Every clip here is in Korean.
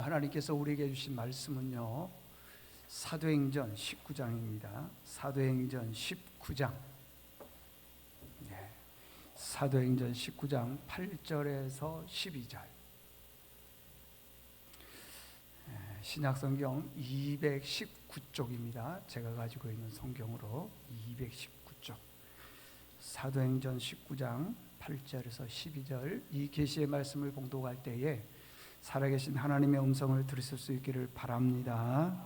하나님께서 우리에게 주신 말씀은요, 사도행전 19장입니다. 사도행전 19장. 사도행전 19장 8절에서 12절. 신약성경 219쪽입니다. 제가 가지고 있는 성경으로 219쪽. 사도행전 19장 8절에서 12절. 이 계시의 말씀을 봉독할 때에 살아계신 하나님의 음성을 들으실 수 있기를 바랍니다.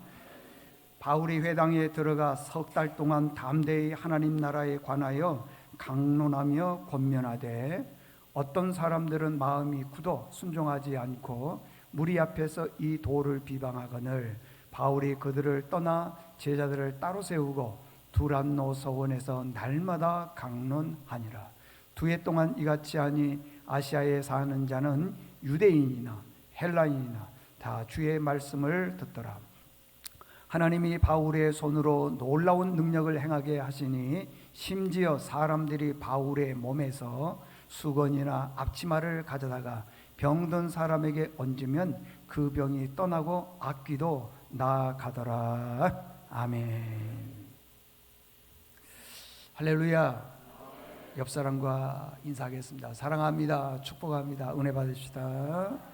바울이 회당에 들어가 석 달 동안 담대히 하나님 나라에 관하여 강론하며 권면하되, 어떤 사람들은 마음이 굳어 순종하지 않고 무리 앞에서 이 도를 비방하거늘 바울이 그들을 떠나 제자들을 따로 세우고 두란노 서원에서 날마다 강론하니라. 2해 동안 이같이 하니 아시아에 사는 자는 유대인이나 헬라인이나 다 주의 말씀을 듣더라. 하나님이 바울의 손으로 놀라운 능력을 행하게 하시니 심지어 사람들이 바울의 몸에서 수건이나 앞치마를 가져다가 병든 사람에게 얹으면 그 병이 떠나고 악귀도 나아가더라. 아멘. 할렐루야. 옆 사람과 인사하겠습니다. 사랑합니다. 축복합니다. 은혜 받으시다.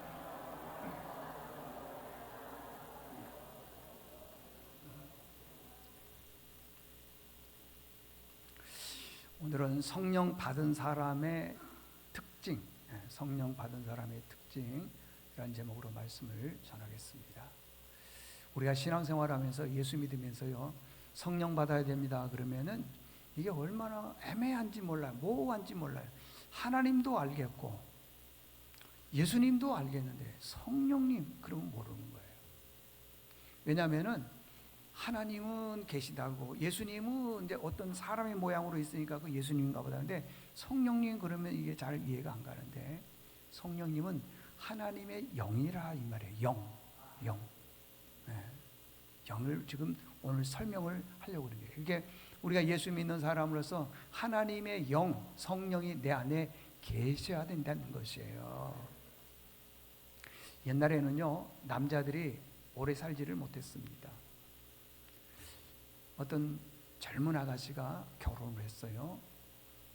오늘은 성령 받은 사람의 특징, 성령 받은 사람의 특징이라는 제목으로 말씀을 전하겠습니다. 우리가 신앙생활하면서 예수 믿으면서요, 성령 받아야 됩니다 그러면은 이게 얼마나 애매한지 몰라요. 모호한지 몰라요. 하나님도 알겠고 예수님도 알겠는데 성령님 그러면 모르는 거예요. 왜냐하면은 하나님은 계시다고, 예수님은 이제 어떤 사람의 모양으로 있으니까 그 예수님인가 보다. 근데 성령님 그러면 이게 잘 이해가 안 가는데, 성령님은 하나님의 영이라 이 말이에요. 영. 영을 지금 오늘 설명을 하려고 그러는 거예요. 이게 우리가 예수 믿는 사람으로서 하나님의 영, 성령이 내 안에 계셔야 된다는 것이에요. 옛날에는요, 남자들이 오래 살지를 못했습니다. 어떤 젊은 아가씨가 결혼을 했어요.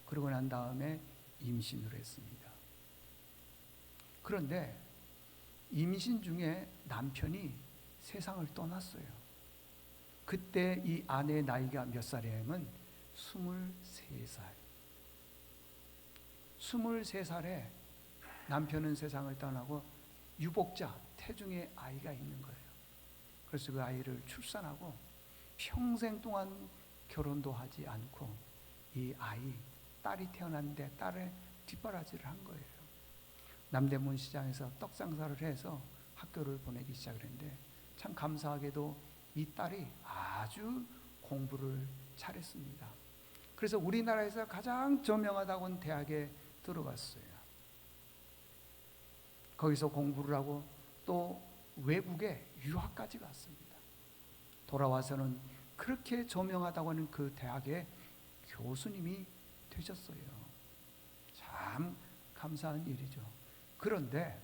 그러고 난 다음에 임신을 했습니다. 그런데 임신 중에 남편이 세상을 떠났어요. 그때 이 아내의 나이가 몇 살이냐면 23살. 23살에 남편은 세상을 떠나고 유복자, 태중의 아이가 있는 거예요. 그래서 그 아이를 출산하고 평생 동안 결혼도 하지 않고 이 아이, 딸이 태어났는데 딸의 뒷바라지를 한 거예요. 남대문 시장에서 떡상사를 해서 학교를 보내기 시작했는데, 참 감사하게도 이 딸이 아주 공부를 잘했습니다. 그래서 우리나라에서 가장 저명하다고 하는 대학에 들어갔어요. 거기서 공부를 하고 또 외국에 유학까지 갔습니다. 돌아와서는 그렇게 저명하다고 하는 그 대학의 교수님이 되셨어요. 참 감사한 일이죠. 그런데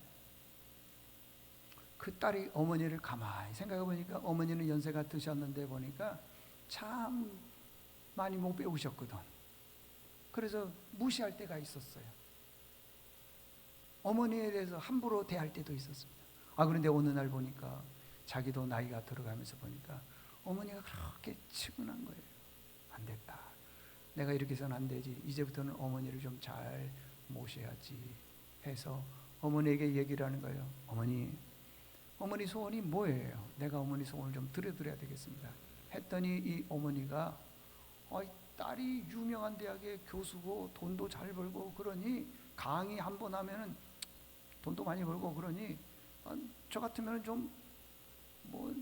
그 딸이 어머니를 가만히 생각해 보니까 어머니는 연세가 드셨는데 보니까 참 많이 못 배우셨거든. 그래서 무시할 때가 있었어요. 어머니에 대해서 함부로 대할 때도 있었습니다. 그런데 어느 날 보니까 자기도 나이가 들어가면서 보니까 어머니가 그렇게 측은한 거예요. 안 됐다. 내가 이렇게 해서는 안 되지. 이제부터는 어머니를 좀 잘 모셔야지 해서 어머니에게 얘기를 하는 거예요. 어머니 소원이 뭐예요? 내가 어머니 소원을 좀 들어드려야 되겠습니다. 했더니 이 어머니가 딸이 유명한 대학의 교수고 돈도 잘 벌고 그러니 강의 한 번 하면은 돈도 많이 벌고 그러니 저 같으면 좀 뭐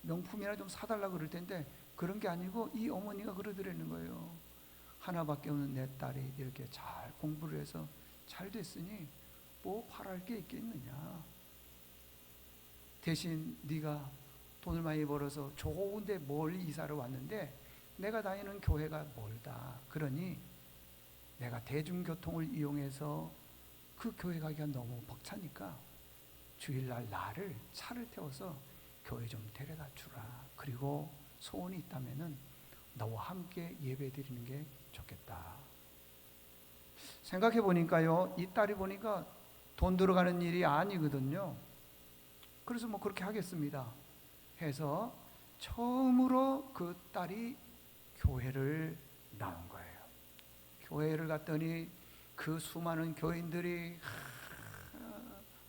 명품이나 좀 사달라 그럴 텐데 그런 게 아니고 이 어머니가 그러더라는 거예요. 하나밖에 없는 내 딸이 이렇게 잘 공부를 해서 잘 됐으니 뭐 바랄 게 있겠느냐. 대신 네가 돈을 많이 벌어서 좋은데 멀리 이사를 왔는데 내가 다니는 교회가 멀다. 그러니 내가 대중교통을 이용해서 그 교회 가기가 너무 벅차니까 주일날 나를 차를 태워서 교회 좀 데려다 주라. 그리고 소원이 있다면은 너와 함께 예배 드리는 게 좋겠다. 생각해 보니까요, 이 딸이 보니까 돈 들어가는 일이 아니거든요. 그래서 뭐 그렇게 하겠습니다 해서 처음으로 그 딸이 교회를 나온 거예요. 교회를 갔더니 그 수많은 교인들이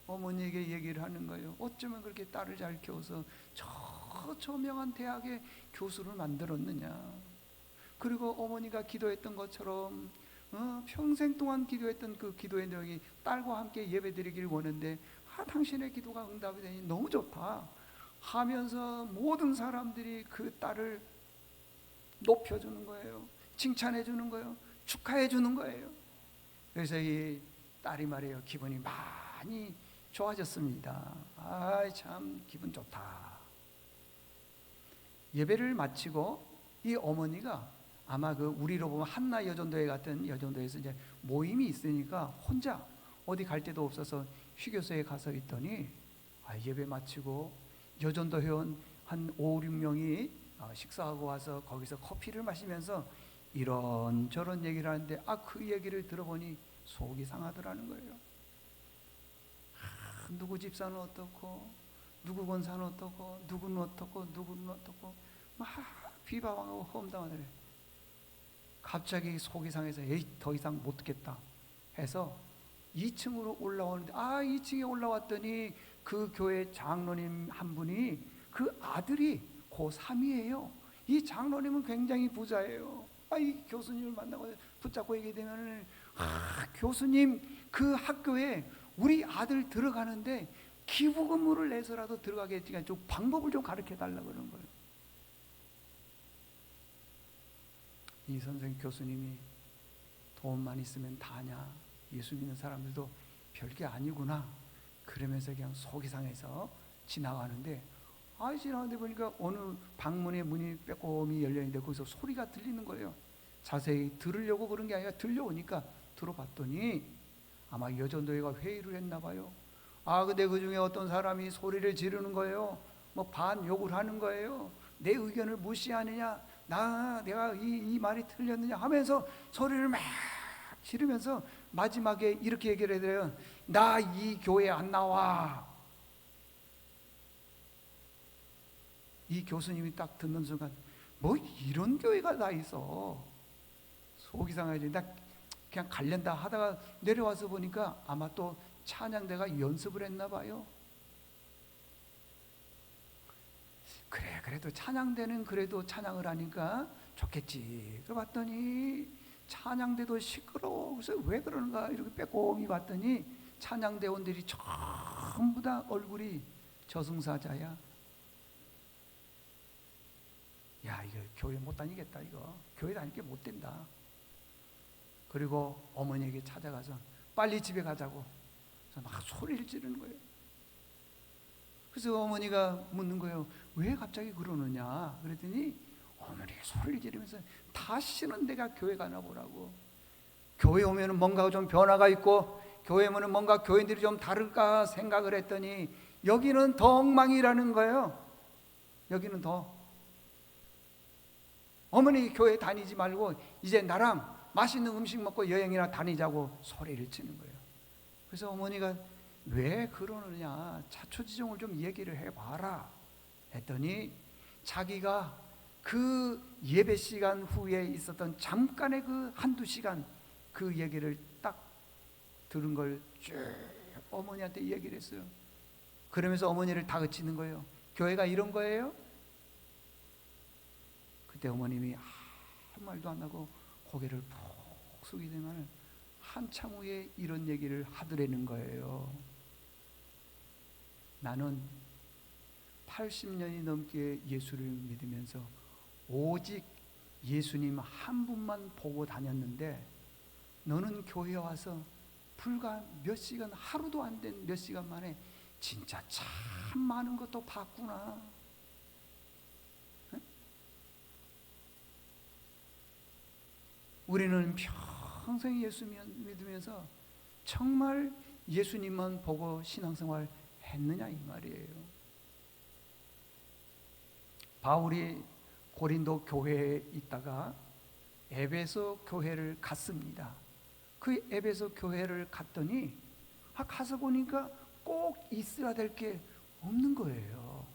어머니에게 얘기를 하는 거예요. 어쩌면 그렇게 딸을 잘 키워서 저 저명한 대학의 교수를 만들었느냐. 그리고 어머니가 기도했던 것처럼 평생 동안 기도했던 그 기도의 내용이 딸과 함께 예배드리기를 원했는데 당신의 기도가 응답이 되니 너무 좋다 하면서 모든 사람들이 그 딸을 높여주는 거예요. 칭찬해 주는 거예요. 축하해 주는 거예요. 그래서 이 딸이 말해요, 기분이 많이 좋아졌습니다. 참 기분 좋다. 예배를 마치고 이 어머니가 아마 그 우리로 보면 한나 여전도회 같은 여전도에서 이제 모임이 있으니까 혼자 어디 갈 데도 없어서 휴게소에 가서 있더니 예배 마치고 여전도 회원 한 5, 6명이 식사하고 와서 거기서 커피를 마시면서 이런저런 얘기를 하는데 그 얘기를 들어보니 속이 상하더라는 거예요. 누구 집사는 어떻고 누구 권사는 어떻고 누구는 어떻고 누구는 어떻고 막 비방하고 험담하더래. 갑자기 속이 상해서 더 이상 못 듣겠다 해서 2층으로 올라오는데 2층에 올라왔더니 그 교회 장로님 한 분이 그 아들이 고3이에요. 이 장로님은 굉장히 부자예요. 이 교수님을 만나고 붙잡고 얘기되면 교수님 그 학교에 우리 아들 들어가는데 기부금을 내서라도 들어가게 했지만 좀 방법을 좀 가르쳐 달라고 그러는 거예요. 이 선생 교수님이 돈만 있으면 다냐, 예수 믿는 사람들도 별게 아니구나 그러면서 그냥 속이 상해서 지나가는데 지나가는데 보니까 어느 방문의 문이 빼꼼히 열려있는데 거기서 소리가 들리는 거예요. 자세히 들으려고 그런 게 아니라 들려오니까 들어봤더니 아마 여전도회가 회의를 했나 봐요. 근데 그 중에 어떤 사람이 소리를 지르는 거예요. 뭐 반욕을 하는 거예요. 내 의견을 무시하느냐, 내가 이 말이 틀렸느냐 하면서 소리를 막 지르면서 마지막에 이렇게 얘기를 해요. 나 이 교회 안 나와. 이 교수님이 딱 듣는 순간 뭐 이런 교회가 다 있어. 속이 상하지. 나 그냥 갈랜다 하다가 내려와서 보니까 아마 또 찬양대가 연습을 했나 봐요. 그래도 찬양대는 그래도 찬양을 하니까 좋겠지. 그래 봤더니 찬양대도 시끄러워. 그래서 왜 그러는가 이렇게 빼꼼히 봤더니 찬양대원들이 전부 다 얼굴이 저승사자야. 이거 교회 못 다니겠다. 이거 교회 다니게 못 된다. 그리고 어머니에게 찾아가서 빨리 집에 가자고 막 소리를 지르는 거예요. 그래서 어머니가 묻는 거예요. 왜 갑자기 그러느냐 그랬더니 어머니가 소리를 지르면서 다시는 내가 교회 가나 보라고. 교회 오면 뭔가 좀 변화가 있고 교회 오면 뭔가 교인들이 좀 다를까 생각을 했더니 여기는 더 엉망이라는 거예요. 여기는 더. 어머니 교회 다니지 말고 이제 나랑 맛있는 음식 먹고 여행이나 다니자고 소리를 치는 거예요. 그래서 어머니가 왜 그러느냐 자초지종을 좀 얘기를 해봐라 했더니 자기가 그 예배 시간 후에 있었던 잠깐의 그 한두 시간 그 얘기를 딱 들은 걸 쭉 어머니한테 얘기를 했어요. 그러면서 어머니를 다그치는 거예요. 교회가 이런 거예요? 그때 어머님이 아무 말도 안 하고 고개를 푹 숙이더니 한참 후에 이런 얘기를 하더라는 거예요. 나는 80년이 넘게 예수를 믿으면서 오직 예수님 한 분만 보고 다녔는데 너는 교회에 와서 불과 몇 시간, 하루도 안 된 몇 시간 만에 진짜 참 많은 것도 봤구나. 우리는 평생 예수 믿으면서 정말 예수님만 보고 신앙생활 했느냐 이 말이에요. 바울이 고린도 교회에 있다가 에베소 교회를 갔습니다. 그 에베소 교회를 갔더니 가서 보니까 꼭 있어야 될 게 없는 거예요.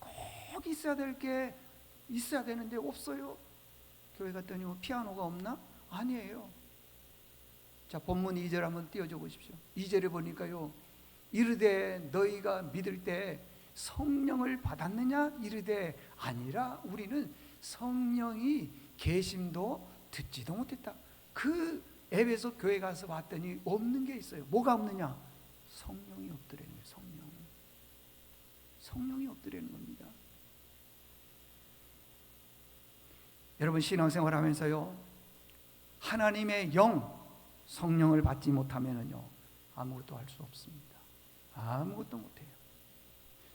꼭 있어야 될 게 있어야 되는데 없어요. 교회 갔더니 뭐 피아노가 없나? 아니에요. 자, 본문 2절 한번 띄워줘 보십시오. 2절에 보니까요, 이르되 너희가 믿을 때 성령을 받았느냐? 이르되 아니라 우리는 성령이 계심도 듣지도 못했다. 그 에베소 교회 가서 봤더니 없는 게 있어요. 뭐가 없느냐? 성령이 없더라는 거예요. 성령이 없더라는 겁니다. 여러분, 신앙생활 하면서요, 하나님의 영, 성령을 받지 못하면요 아무것도 할 수 없습니다. 아무것도 못해요.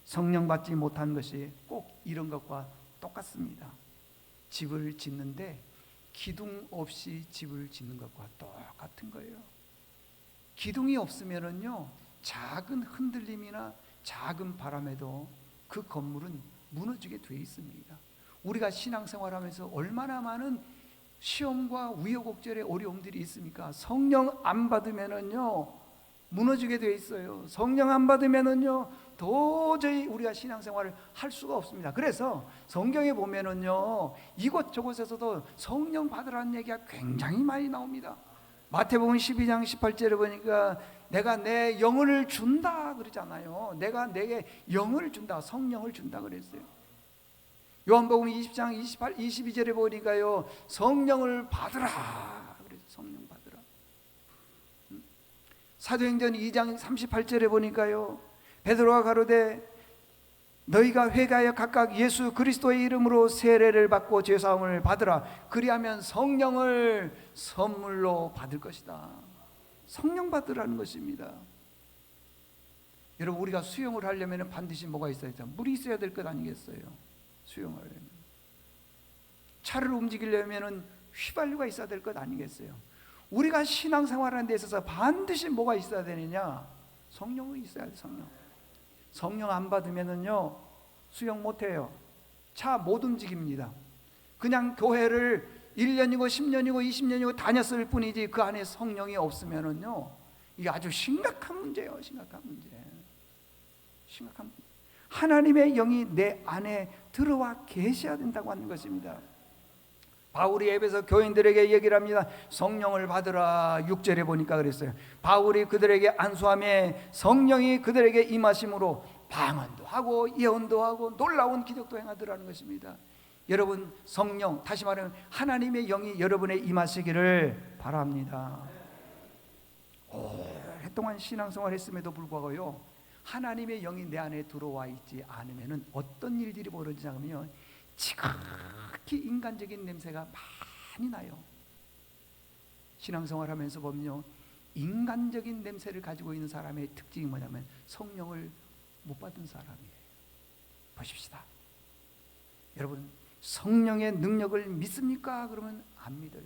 성령 받지 못한 것이 꼭 이런 것과 똑같습니다. 집을 짓는데 기둥 없이 집을 짓는 것과 똑같은 거예요. 기둥이 없으면요 작은 흔들림이나 작은 바람에도 그 건물은 무너지게 돼 있습니다. 우리가 신앙생활하면서 얼마나 많은 시험과 우여곡절의 어려움들이 있습니까? 성령 안 받으면은요 무너지게 돼 있어요. 성령 안 받으면은요 도저히 우리가 신앙생활을 할 수가 없습니다. 그래서 성경에 보면은요 이곳저곳에서도 성령 받으라는 얘기가 굉장히 많이 나옵니다. 마태복음 12장 18절에 보니까 내가 내 영을 준다 그러잖아요. 내가 내게 영을 준다, 성령을 준다 그랬어요. 요한복음 20장 22절에 보니까요 성령을 받으라 그래서 성령 받으라. 사도행전 2장 38절에 보니까요 베드로가 가로되 너희가 회개하여 각각 예수 그리스도의 이름으로 세례를 받고 죄사함을 받으라. 그리하면 성령을 선물로 받을 것이다. 성령 받으라는 것입니다. 여러분, 우리가 수영을 하려면 반드시 뭐가 있어야 돼요? 물이 있어야 될 것 아니겠어요? 수영하려면. 차를 움직이려면 휘발유가 있어야 될 것 아니겠어요? 우리가 신앙생활하는 데 있어서 반드시 뭐가 있어야 되느냐? 성령이 있어야 돼요. 성령 안 받으면은요 수영 못해요. 차 못 움직입니다. 그냥 교회를 1년이고 10년이고 20년이고 다녔을 뿐이지 그 안에 성령이 없으면은요 이게 아주 심각한 문제예요. 심각한 문제. 하나님의 영이 내 안에 들어와 계셔야 된다고 하는 것입니다. 바울이 에베소 교인들에게 얘기를 합니다. 성령을 받으라. 6절에 보니까 그랬어요. 바울이 그들에게 안수함에 성령이 그들에게 임하심으로 방언도 하고 예언도 하고 놀라운 기적도 행하더라는 것입니다. 여러분, 성령, 다시 말하면 하나님의 영이 여러분에 임하시기를 바랍니다. 오랫동안 신앙생활 했음에도 불구하고요 하나님의 영이 내 안에 들어와 있지 않으면 어떤 일들이 벌어지냐면 지극히 인간적인 냄새가 많이 나요. 신앙생활 하면서 보면요 인간적인 냄새를 가지고 있는 사람의 특징이 뭐냐면 성령을 못 받은 사람이에요. 보십시다. 여러분, 성령의 능력을 믿습니까? 그러면 안 믿어요.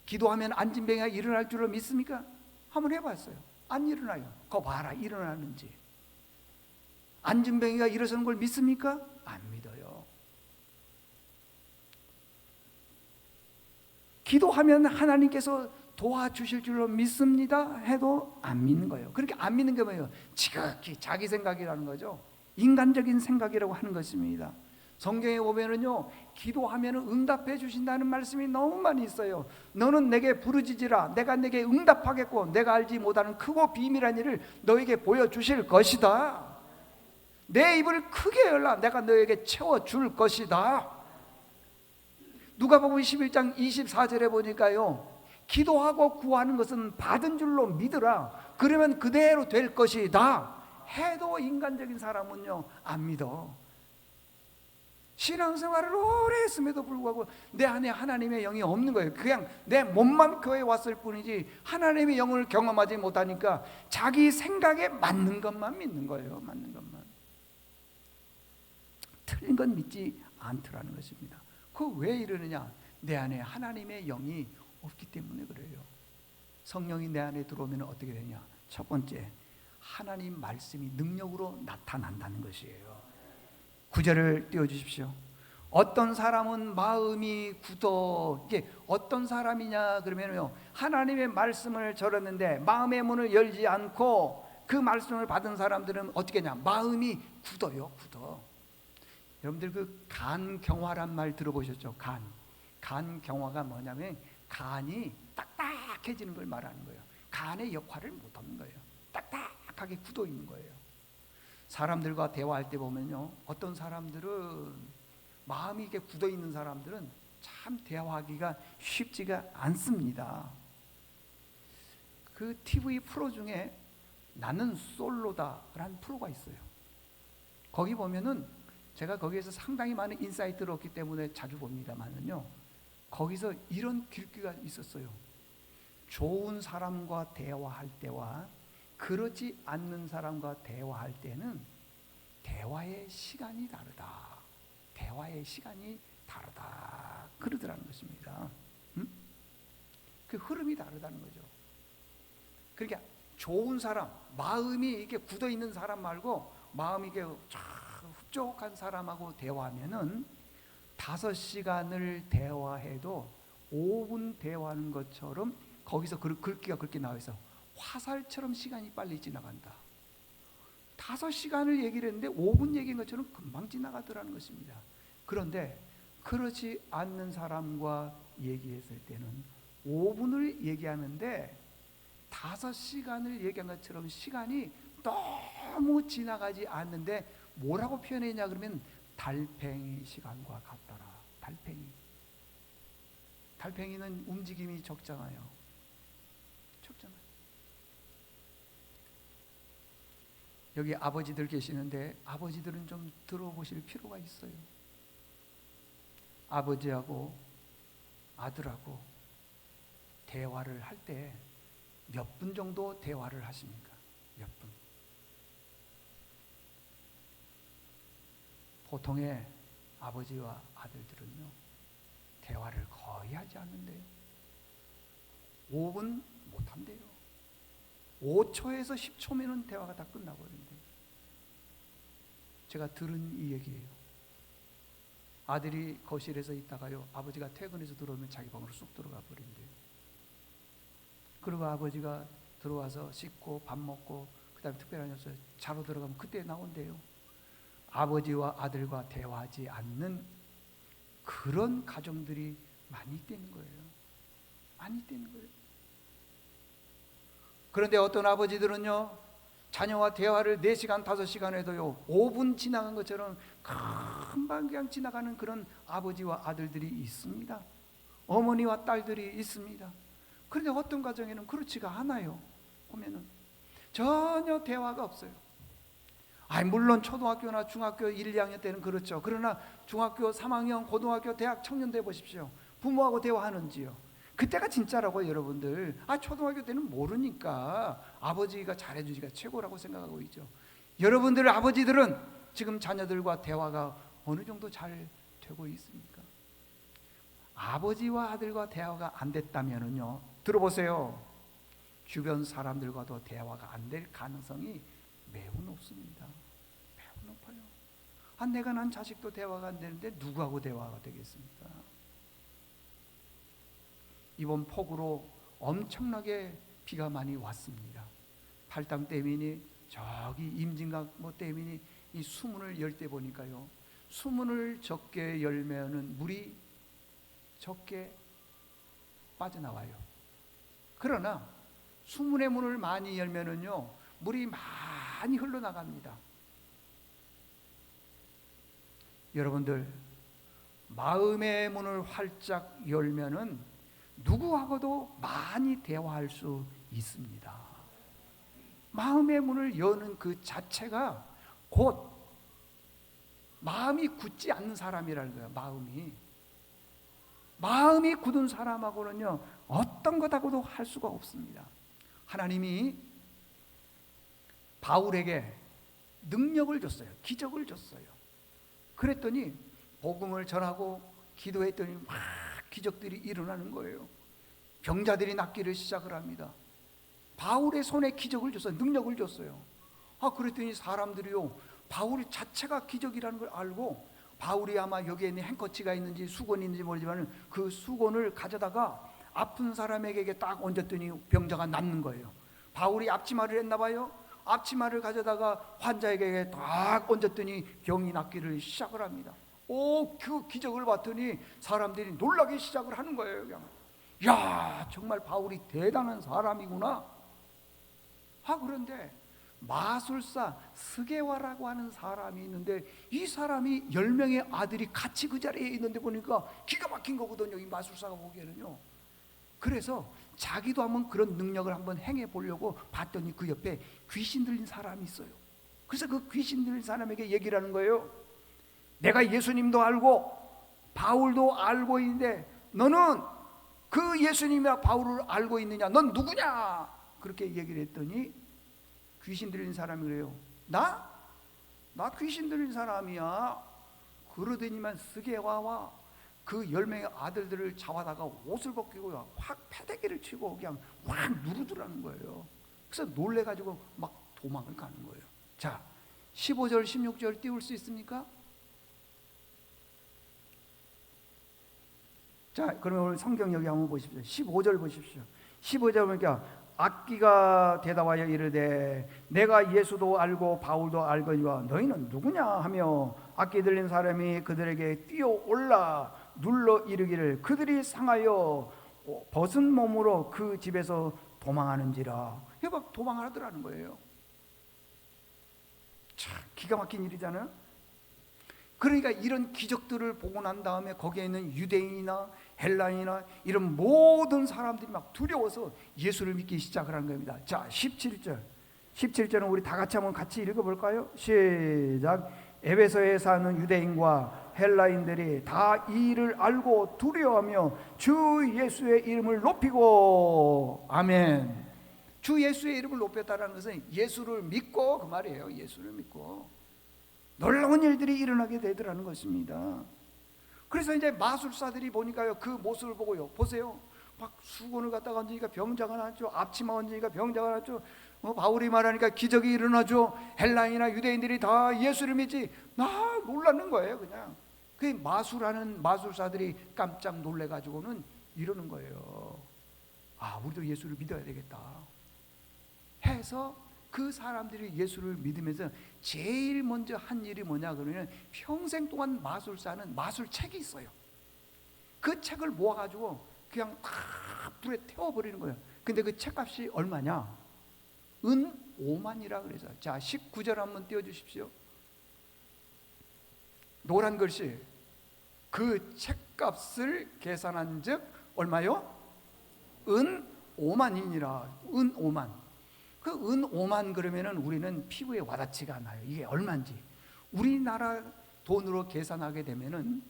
기도하면 안진병이가 일어날 줄을 믿습니까? 한번 해봤어요. 안 일어나요. 거 봐라, 일어나는지. 안진병이가 일어서는 걸 믿습니까? 안 믿어요. 기도하면 하나님께서 도와주실 줄로 믿습니다 해도 안 믿는 거예요. 그렇게 안 믿는 게 뭐예요? 지극히 자기 생각이라는 거죠. 인간적인 생각이라고 하는 것입니다. 성경에 보면은요 기도하면 응답해 주신다는 말씀이 너무 많이 있어요. 너는 내게 부르짖으라. 내가 내게 응답하겠고 내가 알지 못하는 크고 비밀한 일을 너에게 보여주실 것이다. 내 입을 크게 열라. 내가 너에게 채워줄 것이다. 누가복음 11장 24절에 보니까요 기도하고 구하는 것은 받은 줄로 믿으라. 그러면 그대로 될 것이다 해도 인간적인 사람은요 안 믿어. 신앙생활을 오래 했음에도 불구하고 내 안에 하나님의 영이 없는 거예요. 그냥 내 몸만 교회에 왔을 뿐이지 하나님의 영을 경험하지 못하니까 자기 생각에 맞는 것만 믿는 거예요. 맞는 것만. 틀린 건 믿지 않더라는 것입니다. 그 왜 이러느냐? 내 안에 하나님의 영이 없기 때문에 그래요. 성령이 내 안에 들어오면 어떻게 되냐? 첫 번째, 하나님 말씀이 능력으로 나타난다는 것이에요. 9절을 띄워주십시오. 어떤 사람은 마음이 굳어. 이게 어떤 사람이냐 그러면요, 하나님의 말씀을 들었는데 마음의 문을 열지 않고 그 말씀을 받은 사람들은 어떻게 하냐, 마음이 굳어요. 굳어. 여러분들 그 간경화란 말 들어보셨죠? 간경화가 뭐냐면 간이 딱딱해지는 걸 말하는 거예요. 간의 역할을 못하는 거예요. 딱딱하게 굳어 있는 거예요. 사람들과 대화할 때 보면요, 어떤 사람들은 마음이 이렇게 굳어 있는 사람들은 참 대화하기가 쉽지가 않습니다. 그 TV 프로 중에 나는 솔로다라는 프로가 있어요. 거기 보면은 제가 거기에서 상당히 많은 인사이트를 얻기 때문에 자주 봅니다만은요, 거기서 이런 글귀가 있었어요. 좋은 사람과 대화할 때와 그렇지 않는 사람과 대화할 때는 대화의 시간이 다르다. 대화의 시간이 다르다. 그러더라는 것입니다. 그 흐름이 다르다는 거죠. 그러니까 좋은 사람, 마음이 이렇게 굳어 있는 사람 말고 마음이 이렇게 흡족한 사람하고 대화하면은 5시간을 대화해도 5분 대화하는 것처럼 거기서 글귀가 그렇게 나와 있어. 화살처럼 시간이 빨리 지나간다. 5시간을 얘기를 했는데 5분 얘기한 것처럼 금방 지나가더라는 것입니다. 그런데 그렇지 않는 사람과 얘기했을 때는 5분을 얘기하는데 5시간을 얘기한 것처럼 시간이 너무 지나가지 않는데 뭐라고 표현했냐 그러면 달팽이 시간과 같더라. 달팽이는 움직임이 적잖아요. 여기 아버지들 계시는데 아버지들은 좀 들어보실 필요가 있어요. 아버지하고 아들하고 대화를 할 때 몇 분 정도 대화를 하십니까? 몇 분? 보통의 아버지와 아들들은요, 대화를 거의 하지 않는데요. 5분 못한대요. 5초에서 10초면은 대화가 다 끝나버린대요. 제가 들은 이 얘기예요. 아들이 거실에서 있다가요, 아버지가 퇴근해서 들어오면 자기 방으로 쑥 들어가 버린대요. 그리고 아버지가 들어와서 씻고 밥 먹고 그 다음에 특별한 녀석 자러 들어가면 그때 나온대요. 아버지와 아들과 대화하지 않는 그런 가정들이 많이 있다는 거예요. 많이 있다는 거예요. 그런데 어떤 아버지들은요, 자녀와 대화를 4시간, 5시간 해도요 5분 지나간 것처럼 금방 그냥 지나가는 그런 아버지와 아들들이 있습니다. 어머니와 딸들이 있습니다. 그런데 어떤 가정에는 그렇지가 않아요. 보면은 전혀 대화가 없어요. 물론 초등학교나 중학교 1, 2학년 때는 그렇죠. 그러나 중학교 3학년, 고등학교, 대학 청년 돼 보십시오. 부모하고 대화하는지요? 그때가 진짜라고요, 여러분들. 초등학교 때는 모르니까 아버지가 잘해주기가 최고라고 생각하고 있죠. 여러분들 아버지들은 지금 자녀들과 대화가 어느 정도 잘 되고 있습니까? 아버지와 아들과 대화가 안 됐다면은요, 들어보세요. 주변 사람들과도 대화가 안 될 가능성이 매우 높습니다. 매우 높아요. 내가 난 자식도 대화가 안 되는데 누구하고 대화가 되겠습니까? 이번 폭우로 엄청나게 비가 많이 왔습니다. 팔당 댐이니 저기 임진각 댐이니 이 수문을 열 때 보니까요, 수문을 적게 열면은 물이 적게 빠져나와요. 그러나 수문의 문을 많이 열면은요, 물이 많이 흘러나갑니다. 여러분들, 마음의 문을 활짝 열면은 누구하고도 많이 대화할 수 있습니다. 마음의 문을 여는 그 자체가 곧 마음이 굳지 않는 사람이라는 거예요. 마음이 굳은 사람하고는요 어떤 것하고도 할 수가 없습니다. 하나님이 바울에게 능력을 줬어요. 기적을 줬어요. 그랬더니 복음을 전하고 기도했더니 막 기적들이 일어나는 거예요. 병자들이 낫기를 시작을 합니다. 바울의 손에 기적을 줬어요. 능력을 줬어요. 그랬더니 사람들이요, 바울 자체가 기적이라는 걸 알고, 바울이 아마 여기에 있는 행커치가 있는지 수건이 있는지 모르지만 그 수건을 가져다가 아픈 사람에게 딱 얹었더니 병자가 낫는 거예요. 바울이 앞치마를 했나 봐요. 앞치마를 가져다가 환자에게 딱 얹었더니 병이 낫기를 시작을 합니다. 그 기적을 봤더니 사람들이 놀라기 시작을 하는 거예요. 그냥 야, 정말 바울이 대단한 사람이구나. 그런데 마술사 스게와라고 하는 사람이 있는데, 이 사람이 10명의 아들이 같이 그 자리에 있는데 보니까 기가 막힌 거거든요, 이 마술사가 보기에는요. 그래서 자기도 한번 그런 능력을 한번 행해 보려고 봤더니 그 옆에 귀신 들린 사람이 있어요. 그래서 그 귀신 들린 사람에게 얘기를 하는 거예요. 내가 예수님도 알고 바울도 알고 있는데 너는 그 예수님이나 바울을 알고 있느냐? 넌 누구냐? 그렇게 얘기를 했더니 귀신 들린 사람이 그래요. 나 귀신 들린 사람이야. 그러더니만 스게와와 그 10명의 아들들을 잡아다가 옷을 벗기고 확 패대기를 치고 그냥 확 누르더라는 거예요. 그래서 놀래가지고 막 도망을 가는 거예요. 자, 15절 16절 띄울 수 있습니까? 자, 그러면 오늘 성경 여기 한번 보십시오. 15절 보십시오. 15절 보니까 악기가 대답하여 이르되 내가 예수도 알고 바울도 알거니와 너희는 누구냐 하며 악기 들린 사람이 그들에게 뛰어올라 눌러 이르기를 그들이 상하여 벗은 몸으로 그 집에서 도망하는지라. 막 도망하더라는 거예요. 참 기가 막힌 일이잖아요. 그러니까 이런 기적들을 보고 난 다음에 거기에 있는 유대인이나 헬라인이나 이런 모든 사람들이 막 두려워서 예수를 믿기 시작을 한 겁니다. 자, 17절은 우리 다 같이 한번 같이 읽어볼까요? 시작. 에베소에 사는 유대인과 헬라인들이 다 이 일을 알고 두려워하며 주 예수의 이름을 높이고, 아멘. 주 예수의 이름을 높였다는 것은 예수를 믿고 그 말이에요. 예수를 믿고 놀라운 일들이 일어나게 되더라는 것입니다. 그래서 이제 마술사들이 보니까요, 그 모습을 보고요, 보세요, 막 수건을 갖다가 얹으니까 병자가 났죠. 앞치마 얹으니까 병자가 났죠. 바울이 말하니까 기적이 일어나죠. 헬라인이나 유대인들이 다 예수를 믿지. 놀라는 거예요. 그냥 그 마술하는 마술사들이 깜짝 놀래가지고는 이러는 거예요. 우리도 예수를 믿어야 되겠다 해서 그 사람들이 예수를 믿으면서 제일 먼저 한 일이 뭐냐 그러면, 평생 동안 마술사는 마술책이 있어요. 그 책을 모아가지고 그냥 다 불에 태워버리는 거예요. 근데 그 책값이 얼마냐? 은 5만이라 그래서. 자, 19절 한번 띄워주십시오. 노란 글씨. 그 책값을 계산한 즉 얼마요? 은 5만이니라. 은 5만. 그 은 5만 그러면은 우리는 피부에 와닿지가 않아요. 이게 얼마인지. 우리나라 돈으로 계산하게 되면은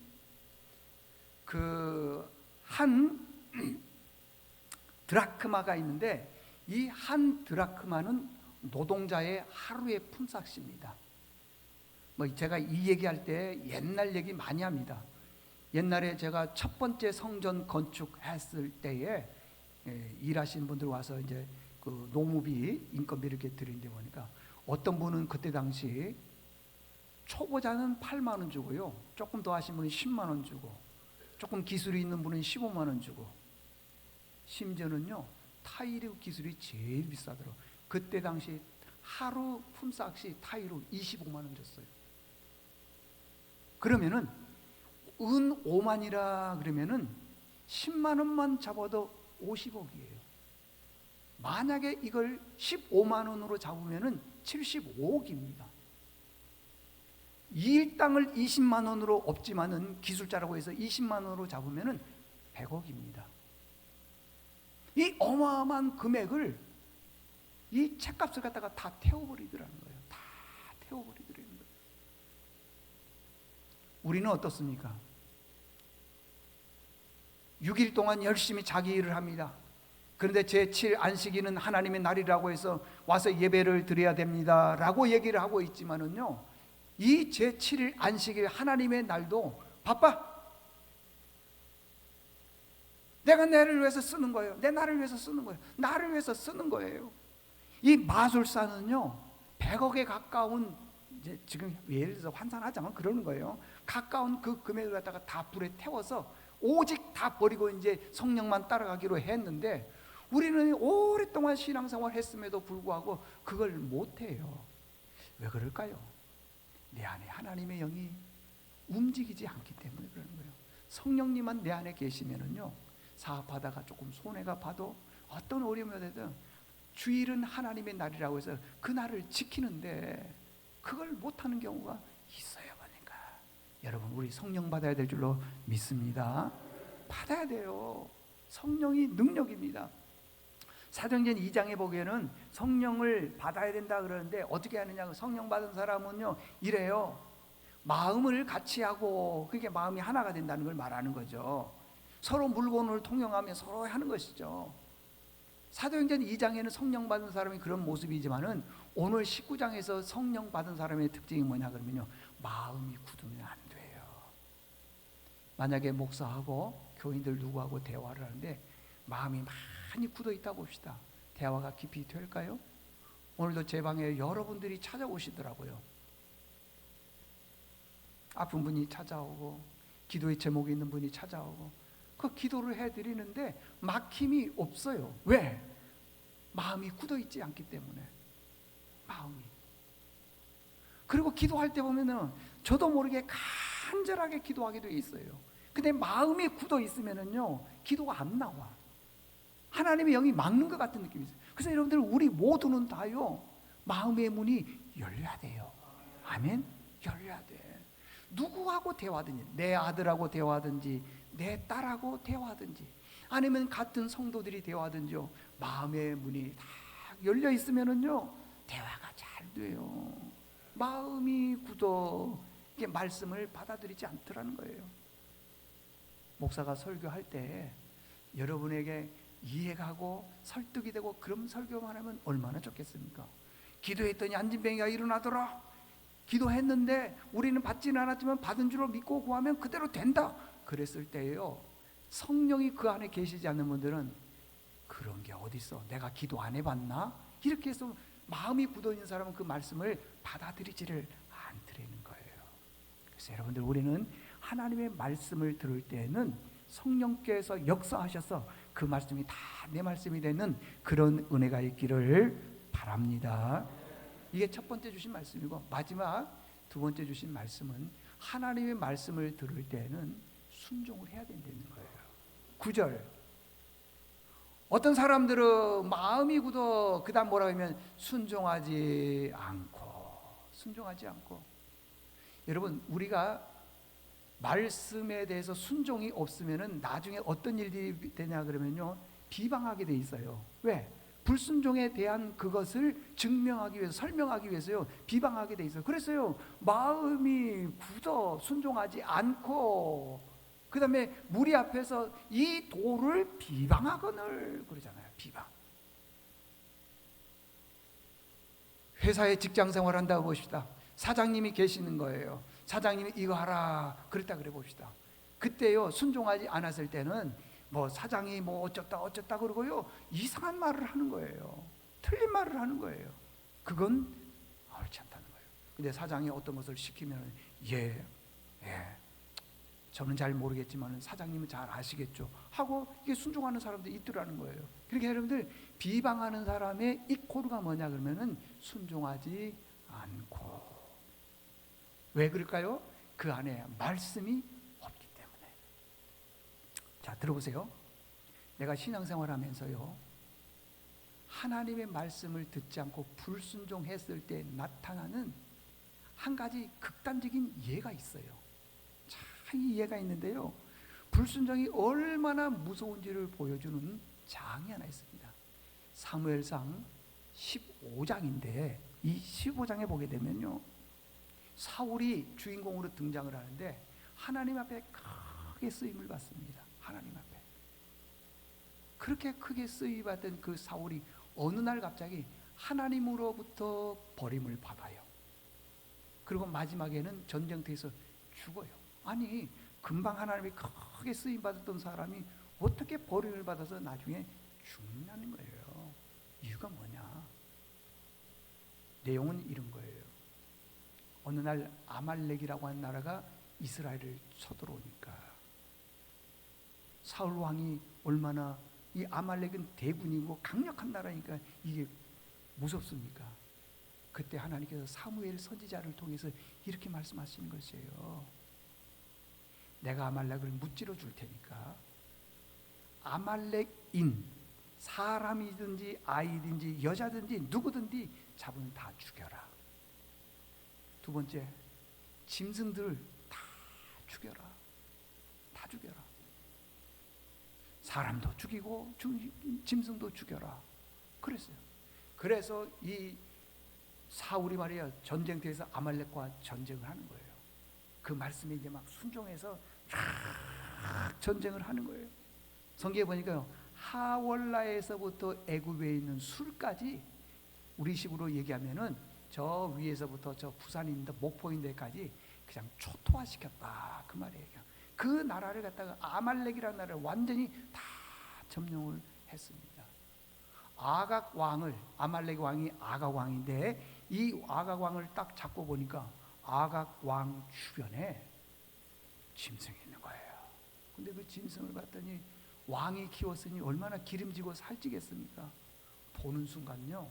그 한 드라크마가 있는데, 이 한 드라크마는 노동자의 하루의 품삯입니다. 제가 이 얘기할 때 옛날 얘기 많이 합니다. 옛날에 제가 첫 번째 성전 건축했을 때에 일하신 분들 와서 이제 그 노무비, 인건비를 이렇게 드리는데 보니까 어떤 분은 그때 당시 초보자는 8만 원 주고요, 조금 더 하신 분은 10만 원 주고, 조금 기술이 있는 분은 15만 원 주고, 심지어는요 타일 기술이 제일 비싸더라고요. 그때 당시 하루 품삯이 타일로 25만 원 줬어요. 그러면은 은 5만이라 그러면은 10만 원만 잡아도 50억이에요. 만약에 이걸 15만 원으로 잡으면은 75억입니다. 이 일당을 20만 원으로 없지만은 기술자라고 해서 20만 원으로 잡으면은 100억입니다. 이 어마어마한 금액을 이 책값을 갖다가 다 태워버리더라는 거예요. 다 태워버리더라는 거예요. 우리는 어떻습니까? 6일 동안 열심히 자기 일을 합니다. 그런데 제7 안식일은 하나님의 날이라고 해서 와서 예배를 드려야 됩니다 라고 얘기를 하고 있지만은요, 이 제7일 안식일 하나님의 날도 바빠. 내가 나를 위해서 쓰는 거예요. 내 나를 위해서 쓰는 거예요. 나를 위해서 쓰는 거예요. 이 마술사는요, 100억에 가까운, 이제 지금 예를 들어서 환산하자면 그러는 거예요. 가까운 그 금액을 갖다가 다 불에 태워서 오직 다 버리고 이제 성령만 따라가기로 했는데, 우리는 오랫동안 신앙생활 했음에도 불구하고 그걸 못해요. 왜 그럴까요? 내 안에 하나님의 영이 움직이지 않기 때문에 그러는 거예요. 성령님만 내 안에 계시면은요, 사업하다가 조금 손해가 봐도 어떤 어려움이 오든 주일은 하나님의 날이라고 해서 그 날을 지키는데 그걸 못하는 경우가 있어요. 보니까 여러분, 우리 성령 받아야 될 줄로 믿습니다. 받아야 돼요. 성령이 능력입니다. 사도행전 2장에 보기에는 성령을 받아야 된다 그러는데 어떻게 하느냐, 성령 받은 사람은요 이래요. 마음을 같이 하고, 그게 마음이 하나가 된다는 걸 말하는 거죠. 서로 물건을 통용하며 서로 하는 것이죠. 사도행전 2장에는 성령 받은 사람이 그런 모습이지만은 오늘 19장에서 성령 받은 사람의 특징이 뭐냐 그러면요, 마음이 굳으면 안 돼요. 만약에 목사하고 교인들 누구하고 대화를 하는데 마음이 많이 굳어 있다 봅시다. 대화가 깊이 될까요? 오늘도 제 방에 여러분들이 찾아오시더라고요. 아픈 분이 찾아오고, 기도의 제목이 있는 분이 찾아오고, 그 기도를 해드리는데 막힘이 없어요. 왜? 마음이 굳어있지 않기 때문에. 마음이. 그리고 기도할 때 보면은 저도 모르게 간절하게 기도하게 돼 있어요. 근데 마음이 굳어 있으면은요 기도가 안 나와. 하나님의 영이 막는 것 같은 느낌이 있어요. 그래서 여러분들, 우리 모두는 다요 마음의 문이 열려야 돼요. 아멘? 열려야 돼. 누구하고 대화하든지, 내 아들하고 대화하든지 내 딸하고 대화하든지 아니면 같은 성도들이 대화하든지요, 마음의 문이 다 열려 있으면은요 대화가 잘 돼요. 마음이 굳어 이게 말씀을 받아들이지 않더라는 거예요. 목사가 설교할 때 여러분에게 이해가고 설득이 되고 그런 설교만 하면 얼마나 좋겠습니까? 기도했더니 안진뱅이가 일어나더라. 기도했는데 우리는 받지는 않았지만 받은 줄로 믿고 구하면 그대로 된다. 그랬을 때예요, 성령이 그 안에 계시지 않는 분들은 그런 게 어딨어, 내가 기도 안 해봤나? 이렇게 해서 마음이 굳어있는 사람은 그 말씀을 받아들이지를 않으려는 거예요. 그래서 여러분들, 우리는 하나님의 말씀을 들을 때는 성령께서 역사하셔서 그 말씀이 다 내 말씀이 되는 그런 은혜가 있기를 바랍니다. 이게 첫 번째 주신 말씀이고, 마지막 두 번째 주신 말씀은 하나님의 말씀을 들을 때는 순종을 해야 된다는 거예요. 9절, 어떤 사람들은 마음이 굳어, 그 다음 뭐라고 하면 순종하지 않고. 여러분, 우리가 말씀에 대해서 순종이 없으면은 나중에 어떤 일이 되냐 그러면요, 비방하게 돼 있어요. 왜? 불순종에 대한 그것을 증명하기 위해서, 설명하기 위해서요 비방하게 돼 있어요. 그래서요, 마음이 굳어 순종하지 않고, 그 다음에 무리 앞에서 이 도를 비방하거늘 그러잖아요. 비방. 회사에 직장 생활한다고 봅시다. 사장님이 계시는 거예요. 사장님이 이거 하라 그랬다 그래 봅시다. 그때요 순종하지 않았을 때는 뭐 사장이 뭐 어쩌다 그러고요 이상한 말을 하는 거예요. 틀린 말을 하는 거예요. 그건 옳지 않다는 거예요. 근데 사장이 어떤 것을 시키면 예 저는 잘 모르겠지만 사장님은 잘 아시겠죠 하고 이게 순종하는 사람들이 있더라는 거예요. 그러니까 여러분들, 비방하는 사람의 이코르가 뭐냐 그러면은 순종하지 않고. 왜 그럴까요? 그 안에 말씀이 없기 때문에. 자, 들어보세요. 내가 신앙생활 하면서요 하나님의 말씀을 듣지 않고 불순종했을 때 나타나는 한 가지 극단적인 예가 있어요. 참, 이 예가 있는데요, 불순종이 얼마나 무서운지를 보여주는 장이 하나 있습니다. 사무엘상 15장인데 이 15장에 보게 되면요, 사울이 주인공으로 등장을 하는데 하나님 앞에 크게 쓰임을 받습니다. 하나님 앞에 그렇게 크게 쓰임 받은 그 사울이 어느 날 갑자기 하나님으로부터 버림을 받아요. 그리고 마지막에는 전쟁터에서 죽어요. 아니, 금방 하나님이 크게 쓰임 받았던 사람이 어떻게 버림을 받아서 나중에 죽냐는 거예요. 이유가 뭐냐? 내용은 이런 거예요. 어느 날 아말렉이라고 하는 나라가 이스라엘을 쳐들어오니까 사울 왕이 얼마나, 이 아말렉은 대군이고 강력한 나라니까 이게 무섭습니까? 그때 하나님께서 사무엘 선지자를 통해서 이렇게 말씀하시는 것이에요. 내가 아말렉을 무찌러 줄 테니까 아말렉인 사람이든지 아이든지 여자든지 누구든지 잡으면 다 죽여라. 두 번째, 짐승들 다 죽여라. 다 죽여라. 사람도 죽이고 짐승도 죽여라. 그랬어요. 그래서 이 사울이 말이야 전쟁터에서 아말렉과 전쟁을 하는 거예요. 그 말씀에 이제 막 순종해서 전쟁을 하는 거예요. 성경에 보니까요, 하월라에서부터 애굽에 있는 술까지, 우리 식으로 얘기하면은 저 위에서부터 저 부산인데 목포인데까지 그냥 초토화시켰다, 그 말이에요. 그 나라를 갖다가 아말렉이라는 나라를 완전히 다 점령을 했습니다. 아각 왕을, 아말렉 왕이 아각 왕인데 이 아각 왕을 딱 잡고 보니까 아각 왕 주변에 짐승이 있는 거예요. 근데 그 짐승을 봤더니 왕이 키웠으니 얼마나 기름지고 살찌겠습니까? 보는 순간요,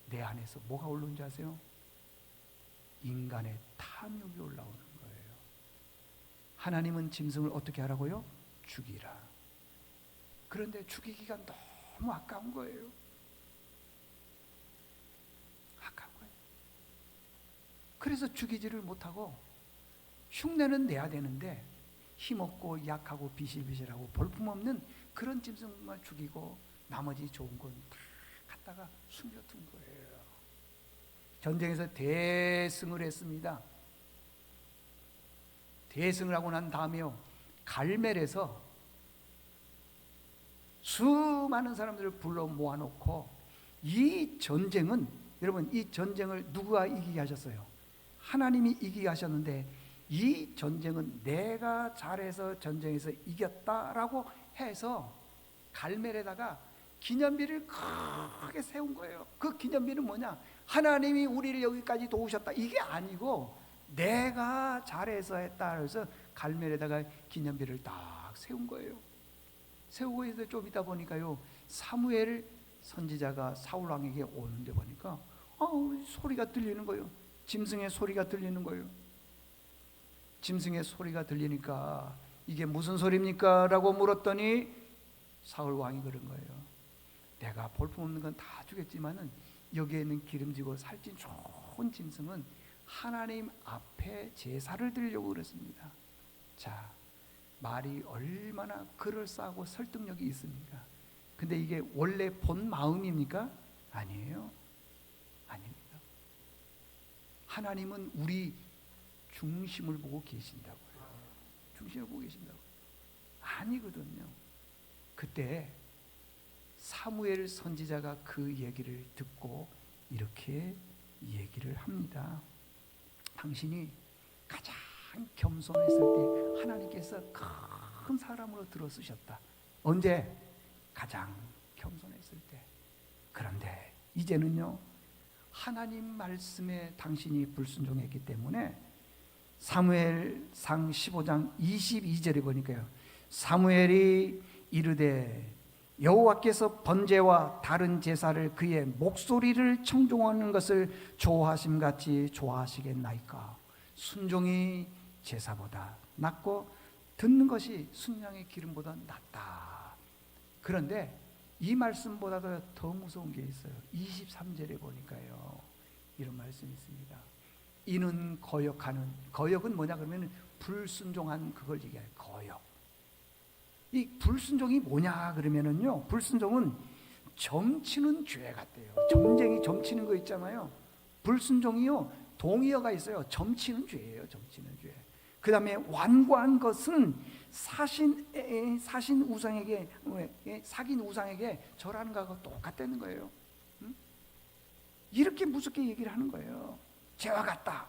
내 안에서 뭐가 올라오는지 아세요? 인간의 탐욕이 올라오는 거예요. 하나님은 짐승을 어떻게 하라고요? 죽이라. 그런데 죽이기가 너무 아까운 거예요. 아까운 거예요. 그래서 죽이지를 못하고 흉내는 내야 되는데 힘없고 약하고 비실비실하고 볼품없는 그런 짐승만 죽이고 나머지 좋은 건 다 갖다가 숨겨둔 거예요. 전쟁에서 대승을 했습니다. 대승을 하고 난 다음에요, 갈멜에서 수많은 사람들을 불러 모아놓고, 이 전쟁은, 여러분, 이 전쟁을 누가 이기게 하셨어요? 하나님이 이기게 하셨는데, 이 전쟁은 내가 잘해서 전쟁에서 이겼다라고 해서 갈멜에다가 기념비를 크게 세운 거예요. 그 기념비는 뭐냐? 하나님이 우리를 여기까지 도우셨다, 이게 아니고 내가 잘해서 했다. 그래서 갈멜에다가 기념비를 딱 세운 거예요. 세우고 있을 때 좀 있다 보니까요, 사무엘 선지자가 사울 왕에게 오는데 보니까 소리가 들리는 거예요. 짐승의 소리가 들리는 거예요. 짐승의 소리가 들리니까 이게 무슨 소리입니까? 라고 물었더니 사울 왕이 그런 거예요. 내가 볼품없는 건 다 주겠지만은 여기에 있는 기름지고 살찐 좋은 짐승은 하나님 앞에 제사를 드리려고 그랬습니다. 자, 말이 얼마나 그럴싸하고 설득력이 있습니까? 근데 이게 원래 본 마음입니까? 아니에요. 아닙니다. 하나님은 우리 중심을 보고 계신다고요. 중심을 보고 계신다고. 아니거든요. 그때 사무엘 선지자가 그 얘기를 듣고 이렇게 얘기를 합니다. 당신이 가장 겸손했을 때 하나님께서 큰 사람으로 들어쓰셨다. 언제? 가장 겸손했을 때. 그런데 이제는요, 하나님 말씀에 당신이 불순종했기 때문에 사무엘상 15장 22절에 보니까요, 사무엘이 이르되 여호와께서 번제와 다른 제사를 그의 목소리를 청종하는 것을 좋아하심같이 좋아하시겠나이까. 순종이 제사보다 낫고 듣는 것이 순양의 기름보다 낫다. 그런데 이 말씀보다도 더 무서운 게 있어요. 23절에 보니까요, 이런 말씀이 있습니다. 이는 거역하는, 거역은 뭐냐 그러면 불순종한 그걸 얘기해요. 거역. 이 불순종이 뭐냐 그러면은요, 불순종은 점치는 죄 같대요. 점쟁이 점치는 거 있잖아요. 불순종이요, 동의어가 있어요. 점치는 죄예요. 점치는 죄. 그 다음에 완고한 것은 사신 우상에게, 사귄 우상에게 절하는 것과 똑같다는 거예요. 이렇게 무섭게 얘기를 하는 거예요. 죄와 같다.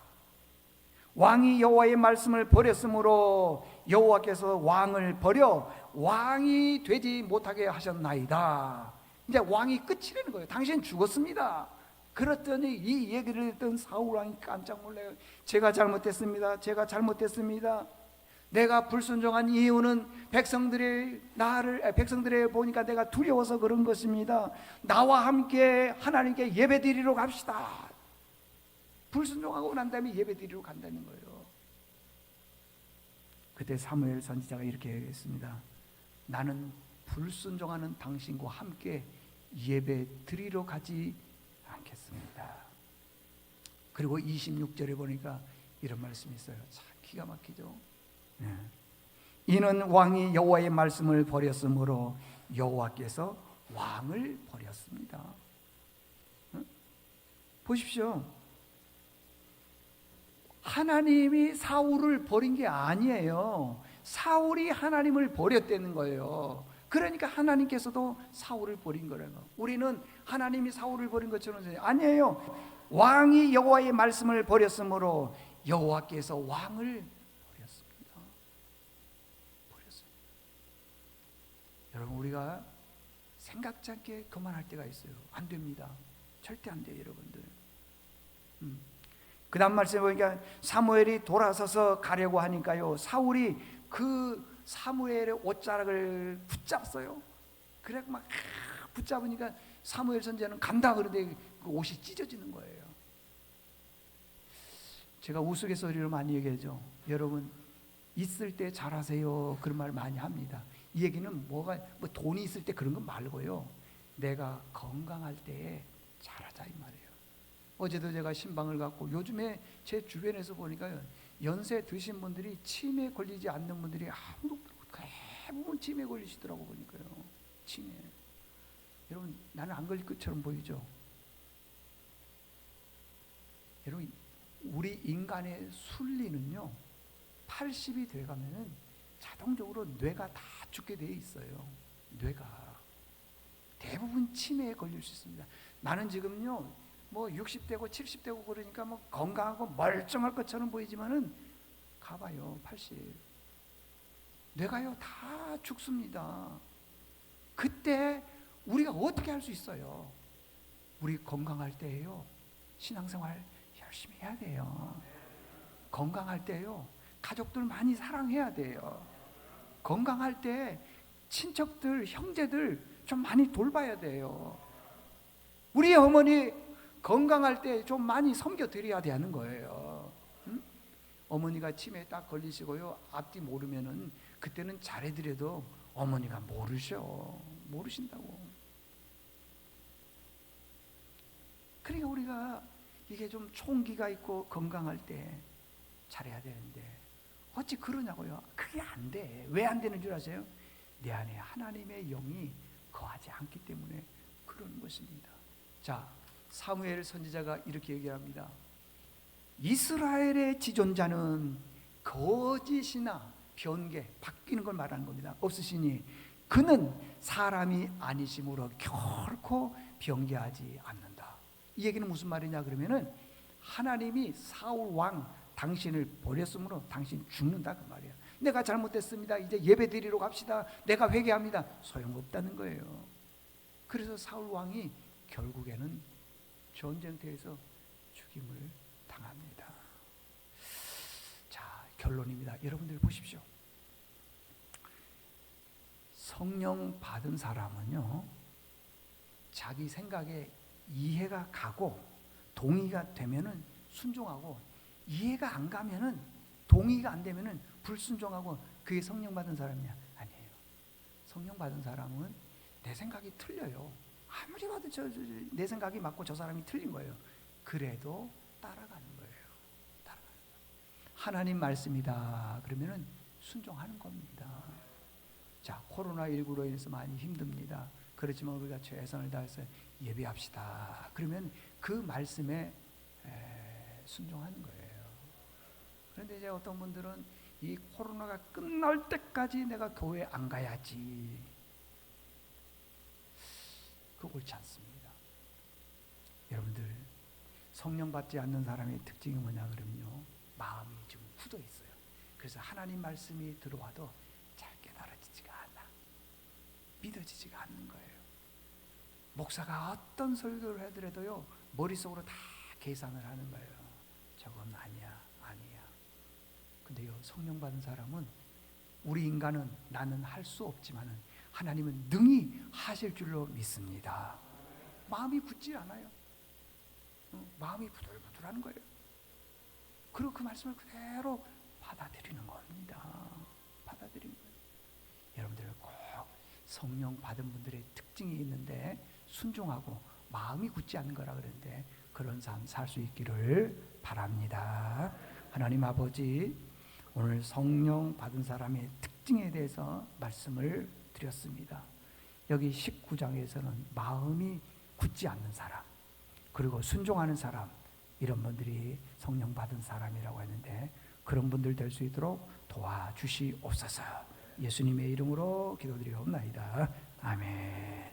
왕이 여호와의 말씀을 버렸으므로 여호와께서 왕을 버려 왕이 되지 못하게 하셨나이다. 이제 왕이 끝이라는 거예요. 당신 죽었습니다. 그랬더니 이 얘기를 듣던 사울 왕이 깜짝 놀라요. 제가 잘못했습니다. 제가 잘못했습니다. 내가 불순종한 이유는 백성들의 보니까 내가 두려워서 그런 것입니다. 나와 함께 하나님께 예배드리러 갑시다. 불순종하고 난 다음에 예배드리러 간다는 거예요. 그때 사무엘 선지자가 이렇게 얘기했습니다. 나는 불순종하는 당신과 함께 예배드리러 가지 않겠습니다. 그리고 26절에 보니까 이런 말씀이 있어요. 참 기가 막히죠. 네. 이는 왕이 여호와의 말씀을 버렸으므로 여호와께서 왕을 버렸습니다. 보십시오. 하나님이 사울을 버린 게 아니에요. 사울이 하나님을 버렸다는 거예요. 그러니까 하나님께서도 사울을 버린 거라고. 우리는 하나님이 사울을 버린 것처럼 아니에요. 왕이 여호와의 말씀을 버렸으므로 여호와께서 왕을 버렸습니다. 여러분, 우리가 생각지 않게 그만할 때가 있어요. 안 됩니다. 절대 안 돼요, 여러분들. 그 다음 말씀에 보니까 사무엘이 돌아서서 가려고 하니까요, 사울이 그 사무엘의 옷자락을 붙잡았어요. 그래 막 붙잡으니까 사무엘 선지자는 간다 그러는데 그 옷이 찢어지는 거예요. 제가 우스갯소리로 많이 얘기하죠. 여러분, 있을 때 잘하세요, 그런 말 많이 합니다. 이 얘기는 뭐 돈이 있을 때 그런 거 말고요, 내가 건강할 때에 잘하자 이 말이에요. 어제도 제가 신방을 갖고, 요즘에 제 주변에서 보니까 연세 드신 분들이 치매에 걸리지 않는 분들이 아무도 대부분 치매에 걸리시더라고 보니까요. 치매. 여러분, 나는 안 걸릴 것처럼 보이죠? 여러분, 우리 인간의 순리는요, 80이 돼가면은 자동적으로 뇌가 다 죽게 돼 있어요. 뇌가 대부분 치매에 걸릴 수 있습니다. 나는 지금요, 뭐 60대고 70대고 그러니까 뭐 건강하고 멀쩡할 것처럼 보이지만은 가봐요, 80. 뇌가요 다 죽습니다. 그때 우리가 어떻게 할 수 있어요? 우리 건강할 때예요, 신앙생활 열심히 해야 돼요. 건강할 때요, 가족들 많이 사랑해야 돼요. 건강할 때 친척들, 형제들 좀 많이 돌봐야 돼요. 우리 어머니 건강할 때 좀 많이 섬겨드려야 되는 거예요. 응? 어머니가 치매에 딱 걸리시고요, 앞뒤 모르면은 그때는 잘해드려도 어머니가 모르신다고. 그러니까 우리가 이게 좀 총기가 있고 건강할 때 잘해야 되는데 어찌 그러냐고요. 그게 안 돼. 왜 안 되는 줄 아세요? 내 안에 하나님의 영이 거하지 않기 때문에 그러는 것입니다. 자, 사무엘 선지자가 이렇게 얘기합니다. 이스라엘의 지존자는 거짓이나 변개, 바뀌는 걸 말하는 겁니다. 없으시니 그는 사람이 아니심으로 결코 변개하지 않는다. 이 얘기는 무슨 말이냐 그러면은, 하나님이 사울 왕 당신을 버렸으므로 당신 죽는다 그 말이야. 내가 잘못했습니다, 이제 예배드리러 갑시다, 내가 회개합니다, 소용없다는 거예요. 그래서 사울 왕이 결국에는 전쟁터에서 죽임을 당합니다. 자, 결론입니다. 여러분들 보십시오. 성령 받은 사람은요, 자기 생각에 이해가 가고 동의가 되면은 순종하고, 이해가 안 가면은, 동의가 안 되면은 불순종하고, 그게 성령 받은 사람이냐? 아니에요. 성령 받은 사람은 내 생각이 틀려요. 아무리 봐도 내 생각이 맞고 저 사람이 틀린 거예요. 그래도 따라가는 거예요. 하나님 말씀이다 그러면은 순종하는 겁니다. 자, 코로나19로 인해서 많이 힘듭니다. 그렇지만 우리가 최선을 다해서 예배합시다 그러면 그 말씀에 순종하는 거예요. 그런데 이제 어떤 분들은 이 코로나가 끝날 때까지 내가 교회 안 가야지, 그거 옳지 않습니다. 여러분들, 성령 받지 않는 사람의 특징이 뭐냐 그러면요, 마음이 좀 굳어 있어요. 그래서 하나님 말씀이 들어와도 잘 깨달아지지가 않아, 믿어지지가 않는 거예요. 목사가 어떤 설교를 하더라도요, 머릿속으로 다 계산을 하는 거예요. 저건 아니야, 아니야. 근데요, 성령 받은 사람은, 우리 인간은 나는 할 수 없지만은 하나님은 능히 하실 줄로 믿습니다. 마음이 굳지 않아요. 마음이 부들부들하는 거예요. 그리고 그 말씀을 그대로 받아들이는 겁니다. 받아들이는 거예요. 여러분들 꼭 성령 받은 분들의 특징이 있는데, 순종하고 마음이 굳지 않는 거라 그러는데, 그런 삶 살 수 있기를 바랍니다. 하나님 아버지, 오늘 성령 받은 사람의 특징에 대해서 말씀을 드렸습니다. 여기 19장에서는 마음이 굳지 않는 사람, 그리고 순종하는 사람, 이런 분들이 성령 받은 사람이라고 했는데, 그런 분들 될 수 있도록 도와주시옵소서. 예수님의 이름으로 기도드리옵나이다. 아멘.